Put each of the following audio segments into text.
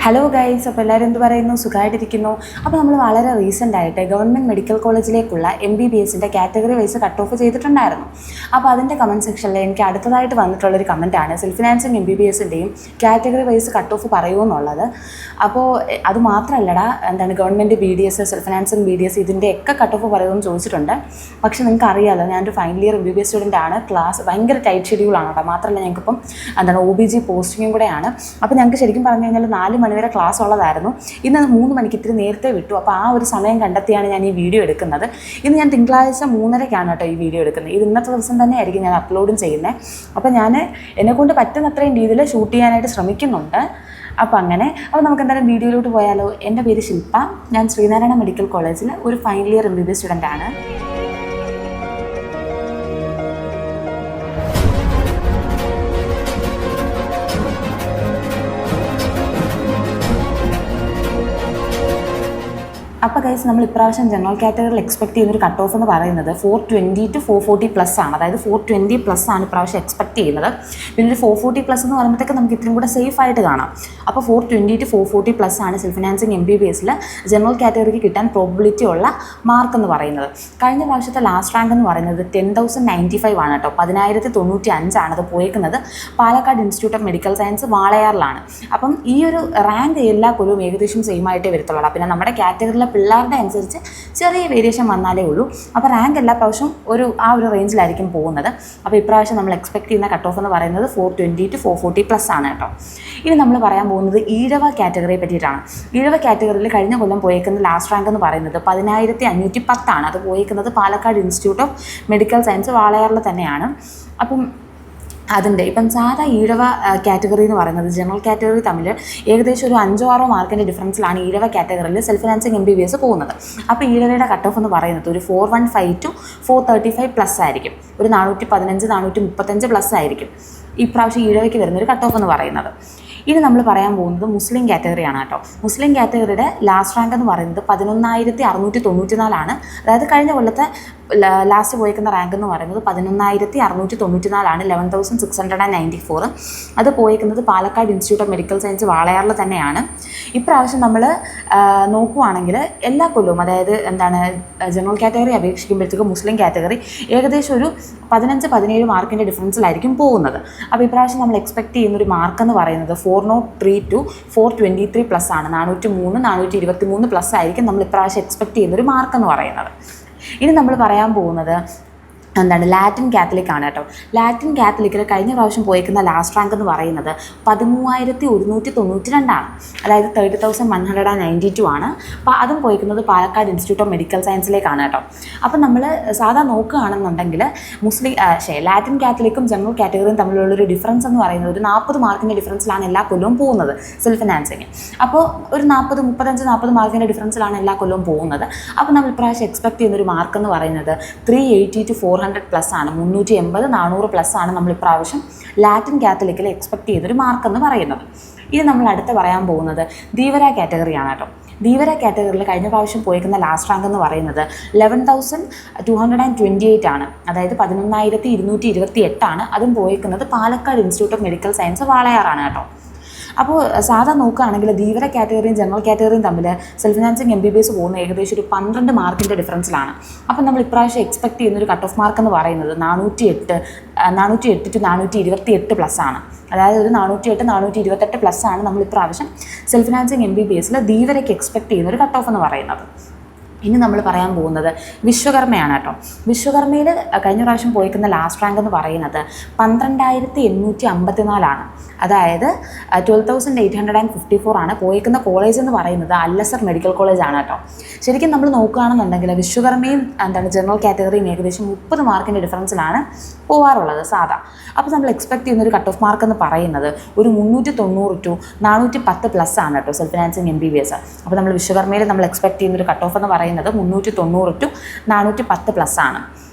Hello guys, അപ്പോൾ എല്ലാവരും എന്ത് പറയുന്നു? സുഖമായിട്ടിരിക്കുന്നു. അപ്പോൾ നമ്മൾ വളരെ റീസെൻ്റായിട്ട് ഗവൺമെൻറ് മെഡിക്കൽ കോളേജിലേക്കുള്ള MBBSൻ്റെ കാറ്റഗറി വൈസ് കട്ട് ഓഫ് ചെയ്തിട്ടുണ്ടായിരുന്നു. അപ്പോൾ അതിൻ്റെ കമൻറ്റ് സെക്ഷനിൽ എനിക്ക് അടുത്തതായിട്ട് വന്നിട്ടുള്ളൊരു കമൻറ്റാണ് സെൽഫ് ഫിനാൻസിങ് MBBSൻ്റെയും കാറ്റഗറി വൈസ് കട്ട് ഓഫ് പറയുമെന്നുള്ളത്. അപ്പോൾ അത് മാത്രമല്ലടാ, government BDS, self financing BDS ഇതിൻ്റെയൊക്കെ കട്ട് ഓഫ് പറയുമെന്ന് ചോദിച്ചിട്ടുണ്ട്. പക്ഷേ നിങ്ങൾക്ക് അറിയാമല്ലോ, ഞാനൊരു ഫൈനൽ ഇയർ MBBS സ്റ്റുഡൻ്റ് ആണ്. ക്ലാസ് ഭയങ്കര ടൈറ്റ് ഷെഡ്യൂളാണ് കേട്ടോ. മാത്രമല്ല ഞങ്ങൾക്കിപ്പം OBG പോസ്റ്റിങ്ങും കൂടെയാണ്. അപ്പോൾ ഞങ്ങൾക്ക് ശരിക്കും പറഞ്ഞു കഴിഞ്ഞാൽ 4 മണി വരെ ക്ലാസ് ഉള്ളതായിരുന്നു. ഇന്ന് 3 മണിക്ക് ഇത്തിരി നേരത്തെ വിട്ടു. അപ്പോൾ ആ ഒരു സമയം കണ്ടെത്തിയാണ് ഞാൻ ഈ വീഡിയോ എടുക്കുന്നത്. ഇന്ന് ഞാൻ തിങ്കളാഴ്ച 3:30-ക്കാണ് കേട്ടോ ഈ വീഡിയോ എടുക്കുന്നത്. ഇത് ഇന്നത്തെ ദിവസം തന്നെ ആയിരിക്കും ഞാൻ അപ്ലോഡും ചെയ്യുന്നത്. അപ്പോൾ ഞാൻ എന്നെക്കൊണ്ട് പറ്റുന്നത്രയും രീതിയിൽ ഷൂട്ട് ചെയ്യാനായിട്ട് ശ്രമിക്കുന്നുണ്ട്. അപ്പോൾ നമുക്ക് എന്തായാലും വീഡിയോയിലോട്ട് പോയാലോ. എൻ്റെ പേര് ശില്പ. ഞാൻ ശ്രീനാരായണ മെഡിക്കൽ കോളേജിൽ ഒരു ഫൈനൽ ഇയർ MBBS സ്റ്റുഡൻ്റ് ആണ്. അപ്പോൾ ഗൈസ്, നമ്മൾ ഇപ്രാവശ്യം ജനറൽ കാറ്റഗറിയിൽ എക്സ്പെക്ട് ചെയ്യുന്നൊരു കട്ട് ഓഫ് എന്ന് പറയുന്നത് 420 to 440+ ആണ്. അതായത് 420+ ആണ് ഇപ്രാവശ്യം എക്സ്പെക്ട് ചെയ്യുന്നത്. പിന്നെ ഒരു 440+ എന്ന് പറയുമ്പോഴത്തേക്ക് നമുക്ക് ഇത്രയും കൂടെ സേഫ് ആയിട്ട് കാണാം. അപ്പോൾ 420 to 440+ ആണ് സെൽഫ് ഫിനാൻസിങ് MBBSൽ ജനറൽ കാറ്റഗറിക്ക് കിട്ടാൻ പ്രോബിലിറ്റി ഉള്ള മാർക്ക് എന്ന് പറയുന്നത്. കഴിഞ്ഞ പ്രാവശ്യത്തെ ലാസ്റ്റ് റാങ്ക് എന്ന് പറയുന്നത് 10,095 ആണ് കേട്ടോ. 10,095 ആണ് അത് പോയേക്കുന്നത്. Palakkad institute of medical science വാളയാറിലാണ്. അപ്പം ഈ ഒരു റാങ്ക് എല്ലാ കൊല്ലവും ഏകദേശം സെയിം ആയിട്ടേ വരത്തുള്ളൂ. പിന്നെ നമ്മുടെ കാറ്റഗറിയിലെ പിള്ളേരുടെ അനുസരിച്ച് ചെറിയ വേരിയേഷൻ വന്നാലേ ഉള്ളൂ. അപ്പോൾ റാങ്ക് എല്ലാ പ്രാവശ്യവും ആ ഒരു റേഞ്ചിലായിരിക്കും പോകുന്നത്. അപ്പോൾ ഇപ്രാവശ്യം നമ്മൾ എക്സ്പെക്ട് ചെയ്യുന്ന കട്ട് ഓഫ് എന്ന് പറയുന്നത് 420 to 440+ ആണ് കേട്ടോ. ഇനി നമ്മൾ പറയാൻ പോകുന്നത് ഈഴവ കാറ്റഗറിയെ പറ്റിയിട്ടാണ്. ഈഴവ കാറ്റഗറിയിൽ കഴിഞ്ഞ കൊല്ലം പോയേക്കുന്ന ലാസ്റ്റ് റാങ്ക് എന്ന് പറയുന്നത് 10,510 ആണ്. അത് പോയേക്കുന്നത് Palakkad institute of medical science വാളയാറിൽ തന്നെയാണ്. അപ്പം ഇപ്പം സാധാ ഈഴവ കാറ്റഗറി എന്ന് പറയുന്നത് ജനറൽ കാറ്റഗറി തമ്മിൽ ഏകദേശം ഒരു 5-6 മാർക്കിൻ്റെ ഡിഫറൻസിലാണ് ഈഴവ കാറ്റഗറിയിൽ സെൽഫ് ഫിനാൻസിങ് MBBS പോകുന്നത്. അപ്പോൾ ഈഴവയുടെ കട്ട് ഓഫ് എന്ന് പറയുന്നത് ഒരു 415 to 435+ ആയിരിക്കും. ഒരു 415, 435+ ആയിരിക്കും ഇപ്രാവശ്യം ഈഴവയ്ക്ക് വരുന്നൊരു കട്ട് ഓഫ് എന്ന് പറയുന്നത്. ഇനി നമ്മൾ പറയാൻ പോകുന്നത് മുസ്ലിം കാറ്റഗറിയാണ് കേട്ടോ. മുസ്ലിം കാറ്റഗറിയുടെ ലാസ്റ്റ് റാങ്ക് എന്ന് പറയുന്നത് 11,694 ആണ്. അതായത് കഴിഞ്ഞ കൊല്ലത്തെ ലാസ്റ്റ് പോയേക്കുന്ന റാങ്ക് എന്ന് പറയുന്നത് 11,694 ആണ്. 11,694. അത് പോയേക്കുന്നത് Palakkad institute of medical science വാളയാറിൽ തന്നെയാണ്. ഇപ്രാവശ്യം നമ്മൾ നോക്കുവാണെങ്കിൽ എല്ലാ കൊല്ലവും, അതായത് ജനറൽ കാറ്റഗറി അപേക്ഷിക്കുമ്പോഴത്തേക്കും മുസ്ലിം കാറ്റഗറി ഏകദേശം ഒരു 15-17 മാർക്കിൻ്റെ ഡിഫറൻസിലായിരിക്കും പോകുന്നത്. അപ്പോൾ ഇപ്രാവശ്യം നമ്മൾ എക്സ്പെക്ട് ചെയ്യുന്നൊരു മാർക്ക് എന്ന് പറയുന്നത് 403 to 423+ ആണ്. 403, 423+ ആയിരിക്കും നമ്മൾ ഇപ്രാവശ്യം എക്സ്പെക്ട് ചെയ്യുന്നൊരു മാർക്ക് എന്ന് പറയുന്നത്. ഇനി നമ്മൾ പറയാൻ പോകുന്നത് ലാറ്റിൻ കാത്തലിക് ആണ് കേട്ടോ. ലാറ്റിൻ കാത്തലിക്കിൽ കഴിഞ്ഞ പ്രാവശ്യം പോയേക്കുന്ന ലാസ്റ്റ് റാങ്ക് എന്ന് പറയുന്നത് 13,192 ആണ്. അതായത് 30,192 ആണ്. അപ്പോൾ അതും പോയേക്കുന്നത് പാലക്കാട് ഇൻസ്റ്റിറ്റ്യൂട്ട് ഓഫ് മെഡിക്കൽ സയൻസിലേക്കാണ് കേട്ടോ. അപ്പം നമ്മൾ സാധാ നോക്കുകയാണെന്നുണ്ടെങ്കിൽ ലാറ്റിൻ കാത്തലിക്കും ജനറൽ കാറ്റഗറിയും തമ്മിലുള്ളൊരു ഡിഫറൻസ് എന്ന് പറയുന്നത് ഒരു 40 മാർക്കിൻ്റെ ഡിഫറൻസിലാണ് എല്ലാ കൊല്ലവും പോകുന്നത് സെൽഫ് ഫിനാൻസിങ്. അപ്പോൾ ഒരു 35-40 മാർക്കിൻ്റെ ഡിഫറൻസിലാണ് എല്ലാ കൊല്ലവും പോകുന്നത്. അപ്പോൾ നമ്മൾ ഇപ്രാവശ്യം എക്സ്പെക്ട് ചെയ്യുന്നൊരു മാർക്ക് എന്ന് പറയുന്നത് 380 to 400+ ആണ്. 380-400+ ആണ് നമ്മൾ ഇപ്രാവശ്യം ലാറ്റിൻ കാത്തലിക്കിൽ എക്സ്പെക്ട് ചെയ്തൊരു മാർക്ക് എന്ന് പറയുന്നത്. ഇത് നമ്മൾ അടുത്ത് പറയാൻ പോകുന്നത് ധീവര കാറ്റഗറിയാണ് കേട്ടോ. ധീവര കാറ്റഗറിയിൽ കഴിഞ്ഞ പ്രാവശ്യം പോയേക്കുന്ന ലാസ്റ്റ് റാങ്ക് എന്ന് പറയുന്നത് 11,228 ആണ്. അതായത് 11,228 ആണ്. അതും പോയേക്കുന്നത് Palakkad institute of medical science വാളയാറാണ് കേട്ടോ. അപ്പോൾ സാധാ നോക്കുകയാണെങ്കിൽ ധീവര കാറ്റഗറിയും ജനറൽ കാറ്റഗറിയും തമ്മിൽ സെൽഫ് ഫിനാൻസിങ് MBBS പോകുന്ന ഏകദേശം ഒരു 12 മാർക്കിൻ്റെ ഡിഫറൻസിലാണ്. അപ്പം നമ്മൾ ഇപ്രാവശ്യം എക്സ്പെക്ട് ചെയ്യുന്നൊരു കട്ട് ഓഫ് മാർക്ക് എന്ന് പറയുന്നത് 408 to 428+ ആണ്. അതായത് ഒരു 408-428+ ആണ് നമ്മൾ ഇപ്രാവശ്യം സെൽഫ് ഫിനാൻസിങ് MBBSൽ ധീവരയ്ക്ക് എക്സ്പെക്ട് ചെയ്യുന്നൊരു കട്ട് ഓഫ് എന്ന് പറയുന്നത്. ഇനി നമ്മൾ പറയാൻ പോകുന്നത് വിശ്വകർമ്മയാണ് കേട്ടോ. വിശ്വകർമ്മയിൽ കഴിഞ്ഞ പ്രാവശ്യം പോയിക്കുന്ന ലാസ്റ്റ് റാങ്ക് എന്ന് പറയുന്നത് 12,854 ആണ്. അതായത് 12,854 ആണ്. പോയിക്കുന്ന കോളേജ് എന്ന് പറയുന്നത് അല്ലസർ മെഡിക്കൽ കോളേജാണ് കേട്ടോ. ശരിക്കും നമ്മൾ നോക്കുകയാണെന്നുണ്ടെങ്കിൽ വിശ്വകർമ്മയും ജനറൽ കാറ്റഗറിയും ഏകദേശം 30 മാർക്കിൻ്റെ ഡിഫറൻസിലാണ് പോകാറുള്ളത് സാധാ. അപ്പോൾ നമ്മൾ എക്സ്പെക്ട് ചെയ്യുന്നൊരു കട്ട് ഓഫ് മാർക്ക് എന്ന് പറയുന്നത് ഒരു 390 to 410+ ആണ് കേട്ടോ സെൽഫ് ഫിനാൻസിങ് MBBS. അപ്പോൾ നമ്മൾ വിശ്വകർമ്മയിൽ നമ്മൾ എക്സ്പെക്ട് ചെയ്യുന്നൊരു കട്ട് ഓഫ് എന്ന് പറയുന്നത് 390 to 410+ ആണ്.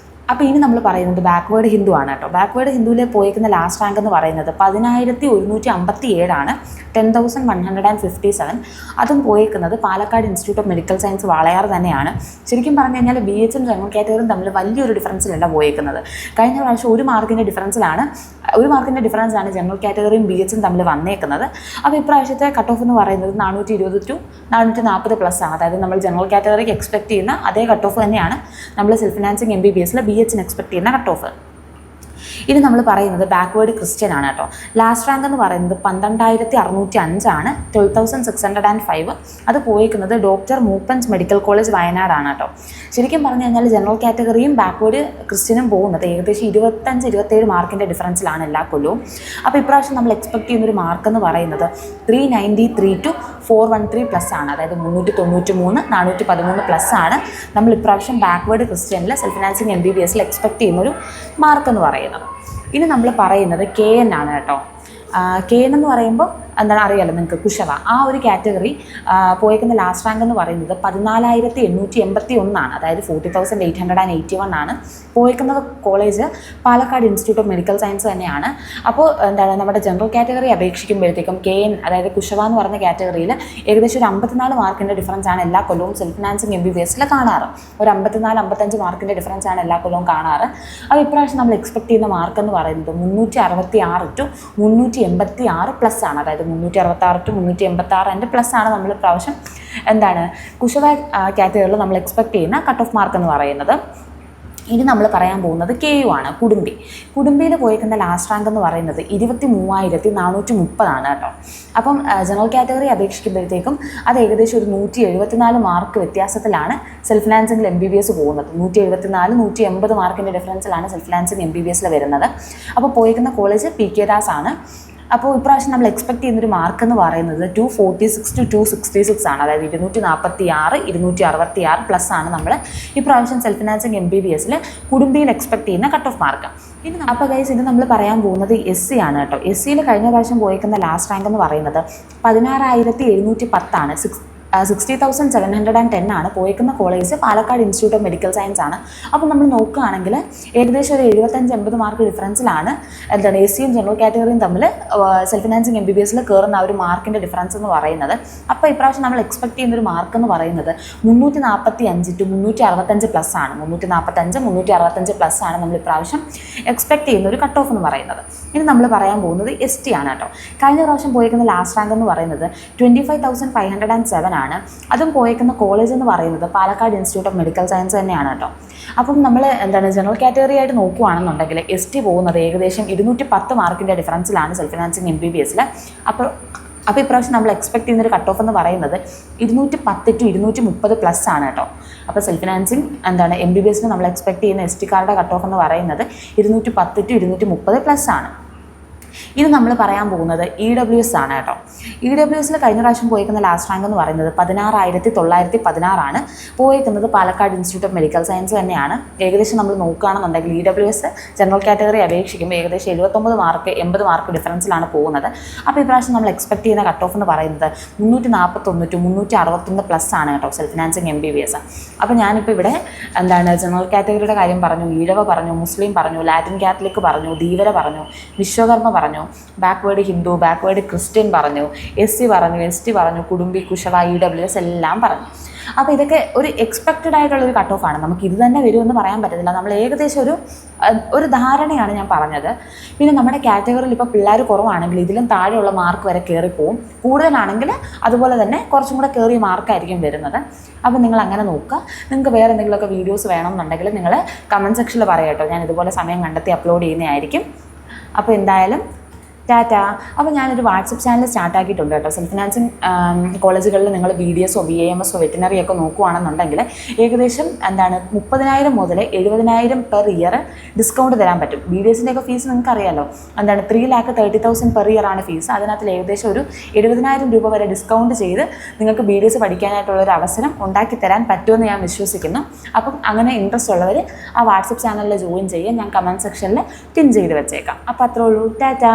അപ്പോൾ ഇനി നമ്മൾ പറയുന്നത് ബാക്ക്വേർഡ് ഹിന്ദു ആണ് കേട്ടോ. ബാക്ക്വേർഡ് ഹിന്ദുവിൽ പോയിരിക്കുന്ന ലാസ്റ്റ് റാങ്ക് എന്ന് പറയുന്നത് 10,157 10,157. അതും പോയിരിക്കുന്നത് Palakkad institute of medical science Walayar തന്നെയാണ്. ശരിക്കും പറഞ്ഞു കഴിഞ്ഞാൽ BHും ജനറൽ കാറ്റഗറിയും തമ്മിൽ വലിയൊരു ഡിഫറൻസിലല്ല പോയിരിക്കുന്നത്. കഴിഞ്ഞ പ്രാവശ്യം 1 മാർക്കിൻ്റെ ഡിഫറൻസാണ് ജനറൽ കാറ്റഗറിയും BHും തമ്മിൽ വന്നേക്കുന്നത്. അപ്പോൾ ഇപ്രാവശ്യത്തെ കട്ട് ഓഫ് എന്ന് പറയുന്നത് 420 to 440+ ആണ്. അതായത് നമ്മൾ ജനറൽ കാറ്റഗറിക്ക് എക്സ്പെക്ട് ചെയ്യുന്ന അതേ കട്ട് ഓഫ് തന്നെയാണ് നമ്മൾ സെൽഫ് ഫിനാൻസിങ് MBBSലെ BHന് എക്സ്പെക്ട് ചെയ്യുന്ന കട്ട് ഓഫ്. ഇനി നമ്മൾ പറയുന്നത് ബാക്ക്വേർഡ് ക്രിസ്ത്യൻ ആണ് കേട്ടോ. ലാസ്റ്റ് റാങ്ക് എന്ന് പറയുന്നത് 12,605 12,605. അത് പോയിരിക്കുന്നത് ഡോക്ടർ മൂപ്പൻസ് മെഡിക്കൽ കോളേജ് വയനാടാണ് കേട്ടോ. ശരിക്കും പറഞ്ഞു കഴിഞ്ഞാൽ ജനറൽ കാറ്റഗറിയും ബാക്ക്വേർഡ് ക്രിസ്ത്യനും പോകുന്നത് ഏകദേശം 25-27 മാർക്കിൻ്റെ ഡിഫറൻസിലാണ് എല്ലാ കൊല്ലവും. അപ്പോൾ ഇപ്രാവശ്യം നമ്മൾ എക്സ്പെക്ട് ചെയ്യുന്നൊരു മാർക്ക് എന്ന് പറയുന്നത് 393 to 413+ ആണ്. അതായത് 393 413+ ആണ് നമ്മൾ ഇപ്രാവശ്യം ബാക്ക്വേർഡ് ക്രിസ്ത്യനിൽ സെൽഫ് ഫിനാൻസിങ് MBBSൽ എക്സ്പെക്ട് ചെയ്യുന്നൊരു മാർക്ക് എന്ന് പറയുന്നത്. ഇനി നമ്മൾ പറയുന്നത് KN ആണ് കേട്ടോ. KN എന്ന് പറയുമ്പോൾ എന്താണ് അറിയാലോ നിങ്ങൾക്ക്, കുശവ. ആ ഒരു കാറ്റഗറി പോയിരിക്കുന്ന ലാസ്റ്റ് റാങ്ക് എന്ന് പറയുന്നത് 14,881 ആണ്. അതായത് 40,881 ആണ്. പോയിരിക്കുന്ന college Palakkad institute of medical science തന്നെയാണ്. അപ്പോൾ എന്താണ് നമ്മുടെ ജനറൽ കാറ്റഗറി അപേക്ഷിക്കുമ്പോഴത്തേക്കും KN അതായത് കുശവ എന്ന് പറയുന്ന കാറ്റഗറിയിൽ ഏകദേശം ഒരു 54 മാർക്കിൻ്റെ ഡിഫറൻസ് ആണ് എല്ലാ കൊല്ലവും സെൽഫ് ഫിനാൻസിങ് MBBSൽ കാണാറ്. ഒരു 54-55 മാർക്കിൻ്റെ ഡിഫറൻസ് ആണ് എല്ലാ കൊല്ലവും കാണാറ്. അപ്പോൾ ഇപ്രാവശ്യം നമ്മൾ എക്സ്പെക്ട് ചെയ്യുന്ന മാർക്ക് എന്ന് പറയുന്നത് 366 to 386+ ആണ്. അതായത് 366 to 386 പ്ലസ് ആണ് നമ്മൾ ഇപ്രാവശ്യം എന്താണ് കുശവ കാറ്റഗറിയിൽ നമ്മൾ എക്സ്പെക്ട് ചെയ്യുന്ന കട്ട് ഓഫ് മാർക്ക് എന്ന് പറയുന്നത്. ഇനി നമ്മൾ പറയാൻ പോകുന്നത് KU ആണ്, കുടുംബി. കുടുംബിയിൽ പോയിരിക്കുന്ന ലാസ്റ്റ് റാങ്ക് എന്ന് പറയുന്നത് 23,430 ആണ് കേട്ടോ. അപ്പം ജനറൽ കാറ്റഗറി അപേക്ഷിക്കുമ്പോഴത്തേക്കും അത് ഏകദേശം ഒരു 174 മാർക്ക് വ്യത്യാസത്തിലാണ് സെൽഫ് ഫിനാൻസിങ്ങിൽ MBBS പോകുന്നത്. 174-180 മാർക്കിൻ്റെ ഡിഫറൻസിലാണ് സെൽഫ് ഫിനാൻസിങ് MBBSൽ വരുന്നത്. അപ്പോൾ പോയിരിക്കുന്ന കോളേജ് PK ദാസ് ആണ്. അപ്പോൾ ഇപ്രാവശ്യം നമ്മൾ എക്സ്പെക്ട് ചെയ്യുന്നൊരു മാർക്ക് എന്ന് പറയുന്നത് 246 to 266 ആണ്. അതായത് 246 266+ ആണ് നമ്മൾ ഇപ്രാവശ്യം സെൽഫ് ഫിനാൻസിങ് MBBSൽ കുടുംബിയിൽ എക്സ്പെക്ട് ചെയ്യുന്ന കട്ട് ഓഫ് മാർക്ക്. അപ്പോൾ ഗൈസ് ഇത് നമ്മൾ പറയാൻ പോകുന്നത് SC ആണ് കേട്ടോ. SCയിൽ കഴിഞ്ഞ പ്രാവശ്യം പോയിരിക്കുന്ന ലാസ്റ്റ് റാങ്ക് എന്ന് പറയുന്നത് 16,710 ആണ്. 60,710 ആണ്. പോയിരിക്കുന്ന college Palakkad institute of medical science ആണ്. അപ്പോൾ നമ്മൾ നോക്കുകയാണെങ്കിൽ ഏകദേശം ഒരു 75-80 മാർക്ക് ഡിഫറൻസിലാണ് എന്താണ് SCയും ജനറൽ കാറ്റഗറിയും തമ്മിൽ സെൽഫ് ഫിനാൻസിങ് MBBSൽ കയറുന്ന ആ ഒരു മാർക്കിൻ്റെ ഡിഫറൻസ് എന്ന് പറയുന്നത്. അപ്പോൾ ഇപ്രാവശ്യം നമ്മൾ എക്സ്പെക്ട് ചെയ്യുന്നൊരു മാർക്ക് എന്ന് പറയുന്നത് 345 to 365+ ആണ്. 345-365+ ആണ് നമ്മൾ ഇപ്രാവശ്യം എക്സ്പെക്ട് ചെയ്യുന്ന ഒരു കട്ട് ഓഫ് എന്ന് പറയുന്നത്. ഇനി നമ്മൾ പറയാൻ പോകുന്നത് ST ആണ് കേട്ടോ. കഴിഞ്ഞ പ്രാവശ്യം പോയിരിക്കുന്ന ലാസ്റ്റ് റാങ്ക് എന്ന് പറയുന്നത് 25,507 ആണ്. അതും പോയേക്കുന്ന കോളേജ് എന്ന് പറയുന്നത് Palakkad institute of medical science തന്നെയാണ് കേട്ടോ. അപ്പം നമ്മൾ എന്താണ് ജനറൽ കാറ്റഗറി ആയിട്ട് നോക്കുകയാണെന്നുണ്ടെങ്കിൽ ST പോകുന്നത് ഏകദേശം 210 മാർക്കിൻ്റെ ഡിഫറൻസിലാണ് സെൽഫ് ഫിനാൻസിങ് MBBSൽ. അപ്പോൾ ഇപ്രാവശ്യം നമ്മൾ എക്സ്പെക്ട് ചെയ്യുന്നൊരു കട്ട് ഓഫ് എന്ന് പറയുന്നത് 210 to 230+ ആണ് കേട്ടോ. അപ്പോൾ സെൽഫ് ഫിനാൻസിങ് എന്താണ് MBBSൽ നമ്മൾ എക്സ്പെക്ട് ചെയ്യുന്ന ST കാരുടെ കട്ട് ഓഫ് എന്ന് പറയുന്നത് 210 to 230+ ആണ്. ഇത് നമ്മൾ പറയാൻ പോകുന്നത് EWS ആണ് കേട്ടോ. EWSൽ കഴിഞ്ഞ പ്രാവശ്യം പോയിരിക്കുന്ന ലാസ്റ്റ് റാങ്ക് എന്ന് പറയുന്നത് 16,916 ആണ്. പോയിരിക്കുന്നത് Palakkad institute of medical science തന്നെയാണ്. ഏകദേശം നമ്മൾ നോക്കുകയാണെന്നുണ്ടെങ്കിൽ EWS ജനറൽ കാറ്റഗറി അപേക്ഷിക്കുമ്പോൾ ഏകദേശം 79 മാർക്ക് 80 മാർക്ക് ഡിഫറൻസിലാണ് പോകുന്നത്. അപ്പോൾ ഇപ്രാവശ്യം നമ്മൾ എക്സ്പെക്ട് ചെയ്യുന്ന കട്ട് ഓഫ് എന്ന് പറയുന്നത് 341 to 361+ ആണ് കേട്ടോ സെൽഫ് ഫിനാൻസിങ് MBBS. അപ്പോൾ ഞാനിപ്പോൾ ഇവിടെ എന്താണ് ജനറൽ കാറ്റഗറിയുടെ കാര്യം പറഞ്ഞു, ഈഴവ പറഞ്ഞു, മുസ്ലിം പറഞ്ഞു, ലാറ്റിൻ കാത്തലിക് പറഞ്ഞു, ധീവര പറഞ്ഞു, വിശ്വകർമ്മ പറഞ്ഞു, ബാക്ക്വേർഡ് ഹിന്ദു, ബാക്ക്വേർഡ് ക്രിസ്ത്യൻ പറഞ്ഞു, SC പറഞ്ഞു, ST പറഞ്ഞു, കുടുംബി, കുശവ, EWS എല്ലാം പറഞ്ഞു. അപ്പോൾ ഇതൊക്കെ ഒരു എക്സ്പെക്റ്റഡ് ആയിട്ടുള്ളൊരു കട്ട് ഓഫ് ആണ്. നമുക്ക് ഇത് തന്നെ വരുമെന്ന് പറയാൻ പറ്റത്തില്ല. നമ്മൾ ഏകദേശം ഒരു ധാരണയാണ് ഞാൻ പറഞ്ഞത്. പിന്നെ നമ്മുടെ കാറ്റഗറിയിൽ ഇപ്പോൾ പിള്ളേർ കുറവാണെങ്കിൽ ഇതിലും താഴെയുള്ള മാർക്ക് വരെ കയറിപ്പോവും. കൂടുതലാണെങ്കിൽ അതുപോലെ തന്നെ കുറച്ചും കൂടെ കയറിയ മാർക്കായിരിക്കും വരുന്നത്. അപ്പോൾ നിങ്ങൾ അങ്ങനെ നോക്കുക. നിങ്ങൾക്ക് വേറെ എന്തെങ്കിലുമൊക്കെ വീഡിയോസ് വേണമെന്നുണ്ടെങ്കിൽ നിങ്ങൾ കമൻറ്റ് സെക്ഷനിൽ പറയാം കേട്ടോ. ഞാൻ ഇതുപോലെ സമയം കണ്ടെത്തി അപ്ലോഡ് ചെയ്യുന്നതായിരിക്കും. അപ്പോൾ എന്തായാലും ടാറ്റ. അപ്പോൾ ഞാനൊരു വാട്സപ്പ് ചാനൽ സ്റ്റാർട്ടാക്കിയിട്ടുണ്ട് കേട്ടോ. സെൽഫ് ഫിനാൻസിങ് കോളേജുകളിൽ നിങ്ങൾ BDSO BAMS വെറ്റിനറി ഒക്കെ നോക്കുകയാണെന്നുണ്ടെങ്കിൽ ഏകദേശം എന്താണ് 30,000 മുതൽ 70,000 പെർ ഇയർ ഡിസ്കൗണ്ട് തരാൻ പറ്റും. BDSൻ്റെ ഒക്കെ ഫീസ് നിങ്ങൾക്ക് അറിയാമല്ലോ, എന്താണ് 3,30,000 പെർ ഇയർ ആണ് ഫീസ്. അതിനകത്ത് ഏകദേശം ഒരു 70,000 രൂപ വരെ ഡിസ്കൗണ്ട് ചെയ്ത് നിങ്ങൾക്ക് BDS പഠിക്കാനായിട്ടുള്ളൊരു അവസരം ഉണ്ടാക്കി തരാൻ പറ്റുമെന്ന് ഞാൻ വിശ്വസിക്കുന്നു. അപ്പം അങ്ങനെ ഇൻട്രസ്റ്റ് ഉള്ളവർ ആ വാട്സപ്പ് ചാനലിൽ ജോയിൻ ചെയ്യുക. ഞാൻ കമൻറ്റ് സെക്ഷനിൽ പിൻ ചെയ്ത് വെച്ചേക്കാം. അപ്പോൾ അത്രേ ഉള്ളൂ. ടാറ്റ.